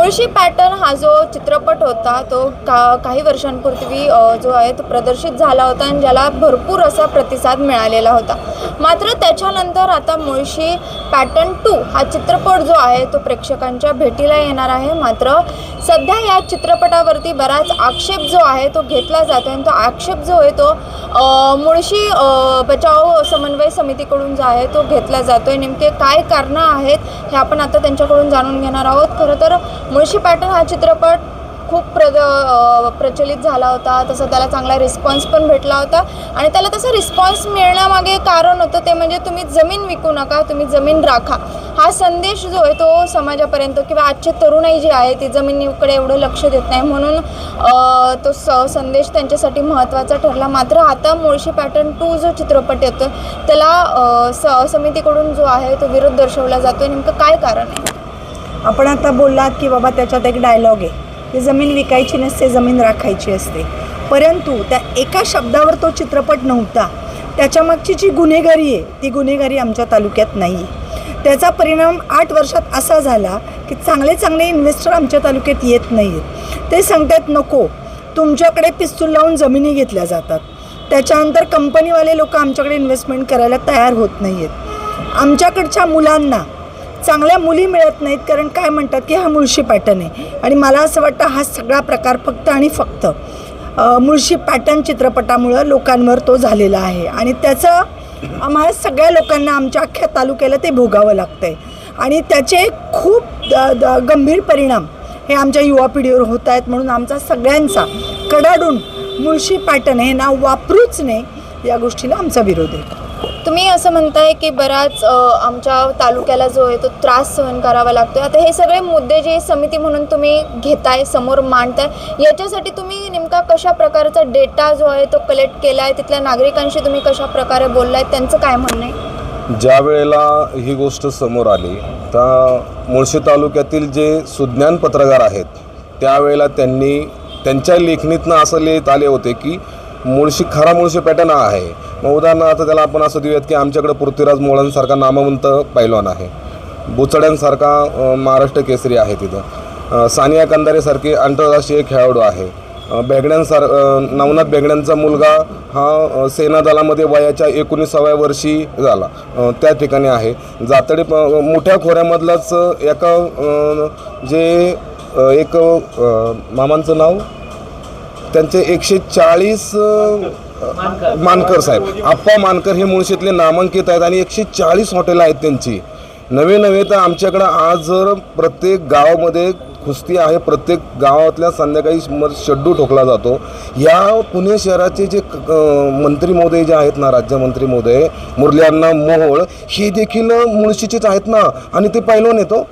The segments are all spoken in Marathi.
मुळशी पॅटर्न हा जो चित्रपट होता तो काही वर्षांपूर्वी जो आहे तो प्रदर्शित झाला होता आणि ज्याला भरपूर असा प्रतिसाद मिळालेला होता। मात्र त्याच्यानंतर आता मुळशी पॅटर्न 2 हा चित्रपट जो आहे तो प्रेक्षकांच्या भेटीला येणार आहे। मात्र सध्या या चित्रपटावरती बराच आक्षेप जो आहे तो घेतला जातो आणि तो आक्षेप जो आहे तो मुळशी बचाव समन्वय समितीकडून जो आहे तो घेतला जातोय। नेमके काय कारणं आहेत हे आपण आता त्यांच्याकडून जाणून घेणार आहोत। खरं तर मुळशी पॅटर्न हा चित्रपट खूप प्रचलित झाला होता, तसं त्याला चांगला रिस्पॉन्स पण भेटला होता आणि त्याला तसा रिस्पॉन्स मिळण्यामागे कारण होतं ते म्हणजे तुम्ही जमीन विकू नका, तुम्ही जमीन राखा हा संदेश जो आहे तो समाजापर्यंत किंवा आजची तरुणाई जी आहे ती जमिनीकडे एवढं लक्ष देत नाही म्हणून तो संदेश त्यांच्यासाठी महत्त्वाचा ठरला। मात्र आता मुळशी पॅटर्न 2 जो चित्रपट येतो त्याला समितीकडून जो आहे तो विरोध दर्शवला जातो। नेमकं काय कारण आहे? आपण आता बोललात की बाबा त्याच्यात एक डायलॉग आहे की जमीन विकायची नसते, जमीन राखायची असते, परंतु त्या एका शब्दावर तो चित्रपट नव्हता। त्याच्यामागची जी गुन्हेगारी आहे ती गुन्हेगारी आमच्या तालुक्यात नाही आहे। त्याचा परिणाम 8 वर्षात असा झाला की चांगले इन्व्हेस्टर आमच्या तालुक्यात येत नाही आहेत। ते सांगतात नको, तुमच्याकडे पिस्तूल लावून जमिनी घेतल्या जातात। त्याच्यानंतर कंपनीवाले लोक आमच्याकडे इन्व्हेस्टमेंट करायला तयार होत नाही आहेत। आमच्याकडच्या मुलांना चांगल्या मुली मिळत नाहीत कारण काय म्हणतात की हा मुळशी पॅटर्न आहे। आणि मला असं वाटतं हा सगळा प्रकार फक्त आणि फक्त मुळशी पॅटर्न चित्रपटामुळं लोकांवर तो झालेला आहे आणि त्याचं आम्हाला सगळ्या लोकांना आमच्या अख्ख्या तालुक्याला ते भोगावं लागतं आहे आणि त्याचे खूप गंभीर परिणाम हे आमच्या युवा पिढीवर होत आहेत। म्हणून आमचा सगळ्यांचा कडाडून मुळशी पॅटर्न हे नाव वापरूच नये या गोष्टीला आमचा विरोध आहे। तुम्ही असं म्हणताय की बराच आमच्या तालुक्याला जो आहे तो त्रास सहन करावा लागतो। आता हे सगळे मुद्दे जे समिती म्हणून तुम्ही घेताय, समोर मांडताय, याच्यासाठी तुम्ही नेमका कशा प्रकारचा डेटा जो आहे तो कलेक्ट केला आहे, तिथल्या नागरिकांशी तुम्ही कशा प्रकारे बोललाय, त्यांचं काय म्हणणं आहे? ज्या वेळेला ही गोष्ट समोर आली तर मुळशी तालुक्यातील जे सुज्ञान पत्रकार आहेत त्यावेळेला त्यांनी त्यांच्या लेखणीतनं असं लिहित आले होते की खरा मुळशी पॅटर्न आहे। मग उदाहरणार्थ त्याला आपण असं देऊयात की आमच्याकडे पृथ्वीराज मोळांसारखा नामवंत पैलवान आहे, बुचड्यांसारखा महाराष्ट्र केसरी आहे, तिथं सानिया कंदारेसारखे आंतरराष्ट्रीय खेळाडू आहे, नवनाथ बेगड्यांचा मुलगा हा सेना दलामध्ये वयाच्या 19व्या वर्षी झाला, त्या ठिकाणी आहे। जातडी मोठ्या खोऱ्यामधलाच एका जे एक मामांचं नाव त्यांचे 140 मानकर साहेब, आप्पा मानकर हे मुळशीतले नामांकित आहेत आणि 140 हॉटेल आहेत त्यांची। नवे तर आमच्याकडं आज जर प्रत्येक गावामध्ये कुस्ती आहे, प्रत्येक गावातल्या संध्याकाळी शड्डू ठोकला जातो। या पुणे शहराचे जे मंत्री महोदय जे आहेत ना, राज्यमंत्री महोदय मुरली अण्णा मोहोळ, हे देखील मुळशीचेच आहेत ना आणि ते पैलवान येतो,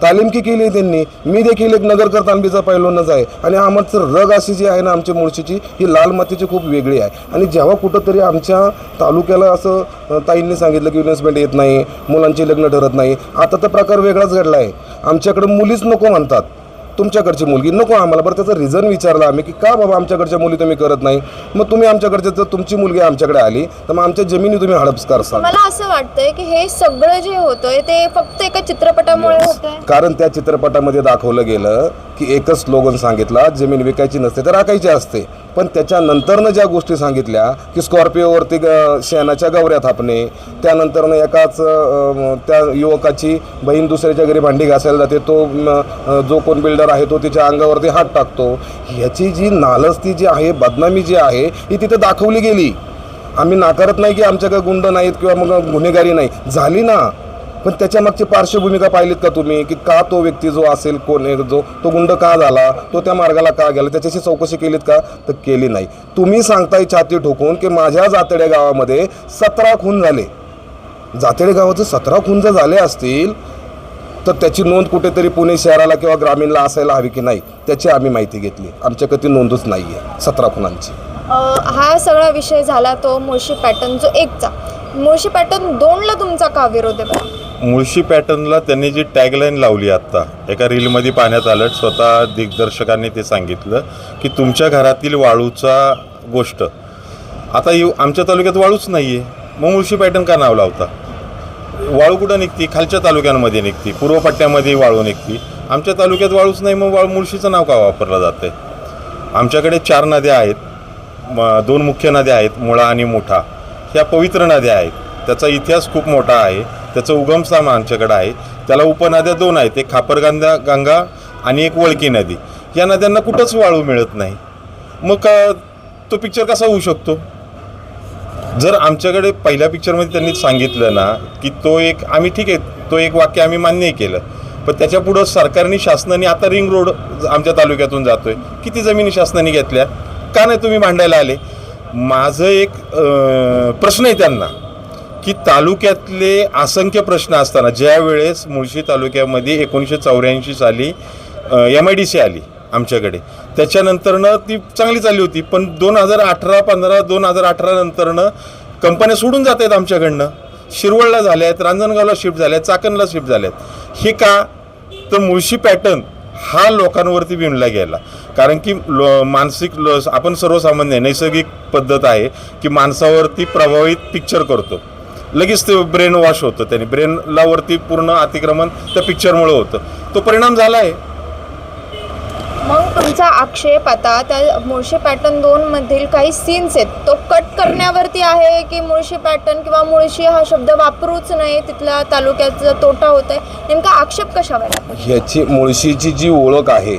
तालीम केली त्यांनी। मी देखील एक नगरकर तांबीचा पैलवानच आहे आणि आमचं रग अशी जी आहे ना आमच्या मुळशीची ही लाल मातीची खूप वेगळी आहे। आणि जेव्हा कुठंतरी आमच्या तालुक्याला असं ताईंनी सांगितलं की इन्व्हेस्टमेंट येत नाही, मुलांची लग्न ठरत नाही, आता तर प्रकार वेगळाच घडला आहे। आमच्याकडे मुलीच नको म्हणतात, तुमच्याकडची मुलगी नको आम्हाला। बरं त्याचं रिझन विचारलं आम्ही की का बाबा आमच्याकडच्या मुली तुम्ही करत नाही? मग तुम्ही आमच्याकडच्या जर तुमची मुलगी आमच्याकडे आली तर मग आमच्या जमिनी तुम्ही हडप करसाल। मला असं वाटतंय की हे सगळं जे होतंय ते फक्त एका चित्रपटामुळे होतंय। कारण त्या चित्रपटामध्ये दाखवलं गेलं की एकच स्लोगन सांगितला, जमीन विकायची नसते तर राखायची असते। पण त्याच्यानंतरनं ज्या गोष्टी सांगितल्या की स्कॉर्पिओवरती शेणाच्या गवऱ्या थापणे, त्यानंतरनं एकाच त्या युवकाची बहीण दुसऱ्याच्या घरी भांडी घासायला जाते, तो जो कोण बिल्डर आहे तो तिच्या अंगावरती हात टाकतो, ह्याची जी नालस्ती जी आहे, बदनामी जी आहे ही तिथे दाखवली गेली। आम्ही नाकारत नाही की आमच्याकडे गुंड नाहीत किंवा मग गुन्हेगारी नाही, झाली ना, पण त्याच्यामागची पार्श्वभूमिका पाहिलीत का तुम्ही की का तो व्यक्ती जो असेल कोण जो तो गुंड का झाला, तो त्या मार्गाला का गेला, त्याच्याशी चौकशी केलीत का? तर केली नाही। तुम्ही सांगताय छाती ठोकून की माझ्या जातेड्या गावामध्ये 17 खून झाले। जातेडे गावाचे 17 खून जर झाले असतील तर त्याची नोंद कुठेतरी पुणे शहराला किंवा ग्रामीणला असायला हवी की नाही, त्याची आम्ही माहिती घेतली। आमच्याकडे ती नोंदच नाही आहे 17 खुनांची। हा सगळा विषय झाला तो मुळशी पॅटर्न जो 1चा। मुळशी पॅटर्न 2ला तुमचा का विरोध आहे? मुळशी पॅटर्नला त्यांनी जी टॅगलाईन लावली आत्ता एका रीलमध्ये पाहण्यात आलं, स्वतः दिग्दर्शकांनी ते सांगितलं की तुमच्या घरातील वाळूचा गोष्ट। आता आमच्या तालुक्यात वाळूच नाही आहे, मग मुळशी पॅटर्न का नाव लावता? वाळू कुठं निघते? खालच्या तालुक्यांमध्ये निघते, पूर्व पट्ट्यामध्ये वाळू निघते, आमच्या तालुक्यात वाळूच नाही, मग मुळशीचं नाव का वापरलं जातं आहे? आमच्याकडे 4 नद्या आहेत, 2 मुख्य नद्या आहेत, मुळा आणि मुठा. ह्या पवित्र नद्या आहेत. त्याचा इतिहास खूप मोठा आहे. त्याचं उगमस्थान आमच्याकडे आहे. त्याला उपनद्या 2 आहेत, एक गंगा आणि एक वळकी नदी. या नद्यांना कुठंच वाळू मिळत नाही. मग तो पिक्चर कसा होऊ शकतो? जर आमच्याकडे पहिल्या पिक्चरमध्ये त्यांनी सांगितलं ना की तो एक, आम्ही ठीक आहे, तो एक वाक्य आम्ही मान्य केलं, पण त्याच्या पुढं सरकारने, शासनाने आता रिंग रोड आमच्या तालुक्यातून जातोय. किती जमिनी शासनाने घेतल्या? का नाही तुम्ही भांडायला आले? माझं एक प्रश्न आहे त्यांना की तालुक्यातले असंख्य प्रश्न असताना, ज्या वेळेस मुळशी तालुक्यामध्ये 1984 साली MIDC आली आमच्याकडे, त्याच्यानंतरनं ती चांगली चालली होती, पण 2018 नंतरनं कंपन्या सोडून जात आहेत आमच्याकडनं. शिरवळला झाल्या आहेत, रांजणगावला शिफ्ट झाल्या आहेत, चाकणला शिफ्ट झाल्या आहेत. हे का? तर मुळशी पॅटर्न हा लोकांवरती विणला गेला. कारण की आपण सर्वसामान्य नैसर्गिक पद्धत आहे की माणसावरती प्रभावित पिक्चर करतो, लगेच ते ब्रेन वॉश होतं, त्याने ब्रेनलावरती पूर्ण अतिक्रमण त्या पिक्चरमुळे होतं. तो परिणाम झाला आहे. मग तुमचा आक्षेप आता त्या मुळशी पॅटर्न 2 मधील काही सीन्स आहेत तो कट करण्यावरती आहे की मुळशी पॅटर्न किंवा मुळशी हा शब्द वापरूच नाही, तिथल्या तालुक्याचा तोटा होत आहे? नेमका आक्षेप कशावर आहे? ह्याची मुळशीची जी ओळख आहे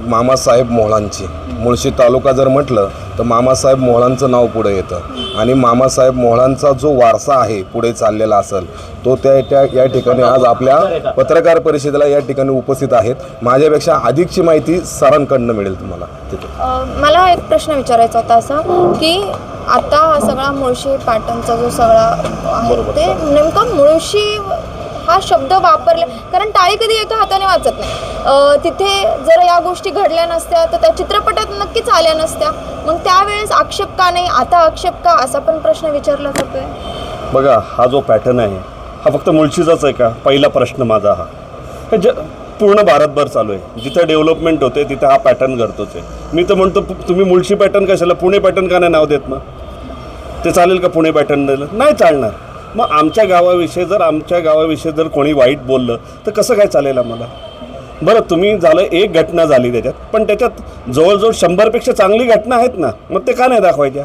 मामासाहेब मोहळांची, मुळशी तालुका जर म्हटलं तर मामासाहेब मोहळांचं नाव पुढे येतं आणि मामासाहेब मोहळांचा जो वारसा आहे पुढे चाललेला असेल तो या ठिकाणी आज आपल्या पत्रकार परिषदेला या ठिकाणी उपस्थित आहेत. माझ्यापेक्षा अधिकची माहिती सरांकडनं मिळेल तुम्हाला तिथे. मला एक प्रश्न विचारायचा होता असा की आता हा सगळा मुळशी पॅटर्नचा जो सगळा आहे ते नेमकं मुळशी हा शब्द वापरला, कारण टाळी कधी एका हाताने वाजत नाही. तिथे जर या गोष्टी घडल्या नसत्या तर त्या चित्रपटात नक्कीच आल्या नसत्या. मग त्यावेळेस आक्षेप का नाही, आता आक्षेप का, असा पण प्रश्न विचारला जातोय. बघा, हा जो पॅटर्न आहे हा फक्त मुळशीचाच आहे का? पहिला प्रश्न माझा हा. पूर्ण भारतभर चालू आहे. जिथं डेव्हलपमेंट होते तिथं हा पॅटर्न घडतोच आहे. मी तर म्हणतो तुम्ही मुळशी पॅटर्न कशाला, पुणे पॅटर्न का नाही नाव देत? मग ते चालेल का पुणे पॅटर्न दिलं? नाही चालणार. मग आमच्या गावाविषयी जर कोणी वाईट बोललं तर कसं काय चालेल आम्हाला? बरं, तुम्ही झालं एक घटना झाली त्याच्यात, पण त्याच्यात जवळजवळ 100पेक्षा चांगली घटना आहेत ना, मग ते का नाही दाखवायच्या?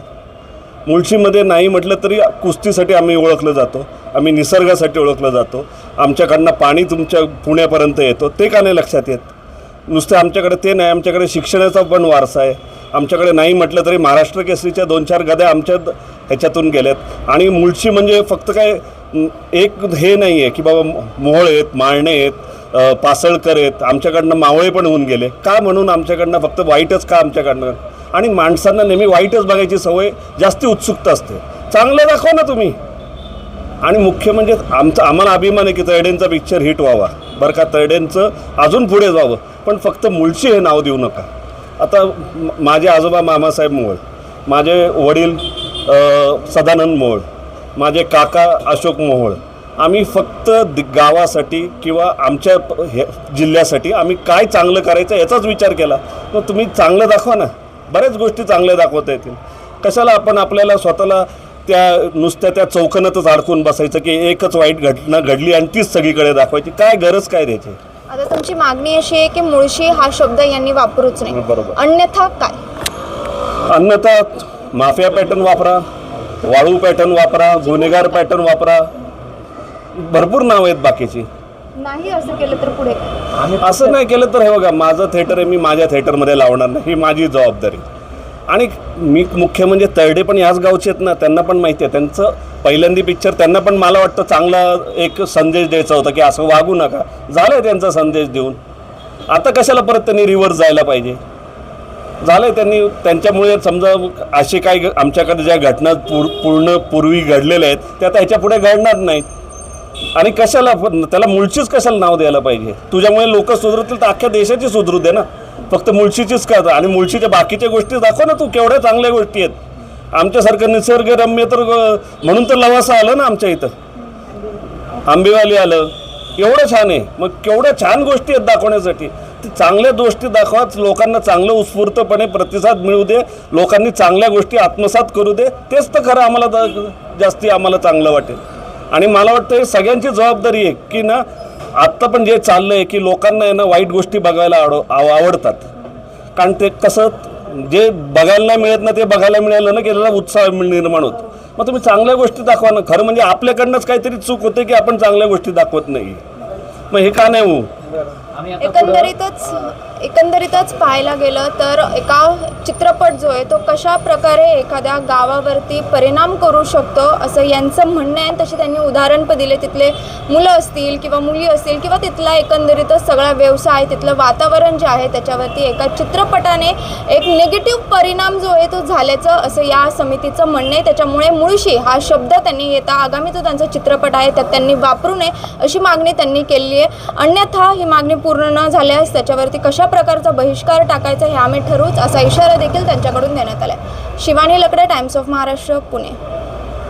मुळशीमध्ये नाही म्हटलं तरी कुस्तीसाठी आम्ही ओळखलं जातो, आम्ही निसर्गासाठी ओळखलं जातो, आमच्याकडनं पाणी तुमच्या पुण्यापर्यंत येतो, ते का नाही लक्षात येत? नुसतं आमच्याकडे ते नाही, आमच्याकडे शिक्षणाचा पण वारसा आहे. आमच्याकडे नाही म्हटलं तरी महाराष्ट्र केसरीच्या 2-4 गद्या आमच्या ह्याच्यातून गेल्यात. आणि मुळशी म्हणजे फक्त काय एक हे नाही आहे की बाबा मोहोळ आहेत, माळणे आहेत, पासळकर आहेत, आमच्याकडनं मावळे पण होऊन गेले. का? म्हणून आमच्याकडनं फक्त वाईटच का आमच्याकडनं? आणि माणसांना नेहमी वाईटच बघायची सवय, जास्ती उत्सुकता असते. चांगलं दाखवा ना तुम्ही. आणि मुख्य म्हणजे आम्हाला अभिमान आहे की तळडेंचा पिक्चर हिट व्हावा, बरं का, तळडेंचं अजून पुढे जावं, पण फक्त मुळशी हे नाव देऊ नका. आता माझे आजोबा मामासाहेब मोहोळ, माझे वडील सदानंद मोहोळ, माझे काका अशोक मोहोळ, आम्ही फक्त गावासाठी किंवा आमच्या जिल्ह्यासाठी आम्ही काय चांगलं करायचं याचाच विचार केला. मग तुम्ही चांगलं दाखवा ना, बऱ्याच गोष्टी चांगल्या दाखवता येतील. कशाला आपण आपल्याला स्वतःला नुसत्या त्या चौकनातच अडकून बसायचं की एकच वाईट घटना घडली आणि तीच सगळीकडे दाखवायची? काय गरज काय त्याची? आता तुमची मागणी अशी आहे की मुळशी हा शब्द यांनी वापरूच नाही, बरोबर. अन्यथा काय? अन्यथा माफिया पॅटर्न वापरा, वाळू पॅटर्न वापरा, गुन्हेगार पॅटर्न वापरा, भरपूर नाव आहेत बाकीची. नाही असं केलं तर पुढे असं नाही केलं तर हे बघा, माझं थिएटर आहे, मी माझ्या थिएटरमध्ये लावणार नाही, ही माझी जबाबदारी. आणि मी मुख्य म्हणजे तळडे पण याच गावचे आहेत ना, त्यांना पण माहिती आहे. त्यांचं पहिल्यांदी पिक्चर त्यांना पण मला वाटतं चांगला एक संदेश द्यायचा होता की असं वागू नका. झालं आहे त्यांचा संदेश देऊन, आता कशाला परत त्यांनी रिव्हर्स जायला पाहिजे? झालं आहे त्यांनी, त्यांच्यामुळे समजा असे काही आमच्याकडे ज्या घटना पूर्वी घडलेल्या आहेत त्या आता ह्याच्या पुढे घडणार नाहीत. आणि कशाला त्याला मुळशीच कशाला नाव द्यायला पाहिजे? तुझ्यामुळे लोक सुधरतील तर अख्ख्या देशाची सुधरू दे ना, फक्त मुळशीचीच का? आणि मुळशीच्या बाकीच्या गोष्टी दाखव ना तू, केवढ्या चांगल्या गोष्टी आहेत. आमच्यासारखं निसर्गरम्य तर म्हणून तर लवासा आलं ना आमच्या इथं, आंबेवाली आलं, एवढं छान आहे. मग केवढ्या छान गोष्टी आहेत दाखवण्यासाठी. ती चांगल्या गोष्टी दाखवाच, लोकांना चांगलं उत्स्फूर्तपणे प्रतिसाद मिळू दे, लोकांनी चांगल्या गोष्टी आत्मसात करू दे, तेच तर खरं आम्हाला जास्ती आम्हाला चांगलं वाटेल. आणि मला वाटतं हे सगळ्यांची जबाबदारी आहे की ना, आत्ता पण जे चाललं आहे की लोकांना आहे ना वाईट गोष्टी बघायला आवडतात. कारण ते कसं जे बघायला नाही मिळत ना ते बघायला मिळालं ना की त्याला उत्साह निर्माण होतो. मग तुम्ही चांगल्या गोष्टी दाखवा ना. खरं म्हणजे आपल्याकडनंच काहीतरी चूक होते की आपण चांगल्या गोष्टी दाखवत नाही. मग हे का नाही हो? एकंदरीतच पाहायला गेलं तर एका चित्रपट जो आहे तो कशा प्रकारे एखाद्या गावावरती परिणाम करू शकतो असं यांचं म्हणणं आहे. तशी त्यांनी उदाहरण पण दिले. तिथले मुलं असतील किंवा मुली असतील किंवा तिथला एकंदरीतच सगळा व्यवसाय, तिथलं वातावरण जे आहे त्याच्यावरती एका चित्रपटाने एक निगेटिव्ह परिणाम जो आहे तो झाल्याचं असं या समितीचं म्हणणं आहे. त्याच्यामुळे मुळशी हा शब्द त्यांनी येता आगामी जो त्यांचा चित्रपट आहे त्यात त्यांनी वापरू नये अशी मागणी त्यांनी केली आहे. अन्यथा ही मागणी पूर्ण न झाल्यास त्याच्यावरती कशा प्रकारचा बहिष्कार टाकायचा हे आम्ही ठरवूच असा इशारा देखील त्यांच्याकडून देण्यात आला आहे. शिवानी लकडे, टाइम्स ऑफ महाराष्ट्र, पुणे.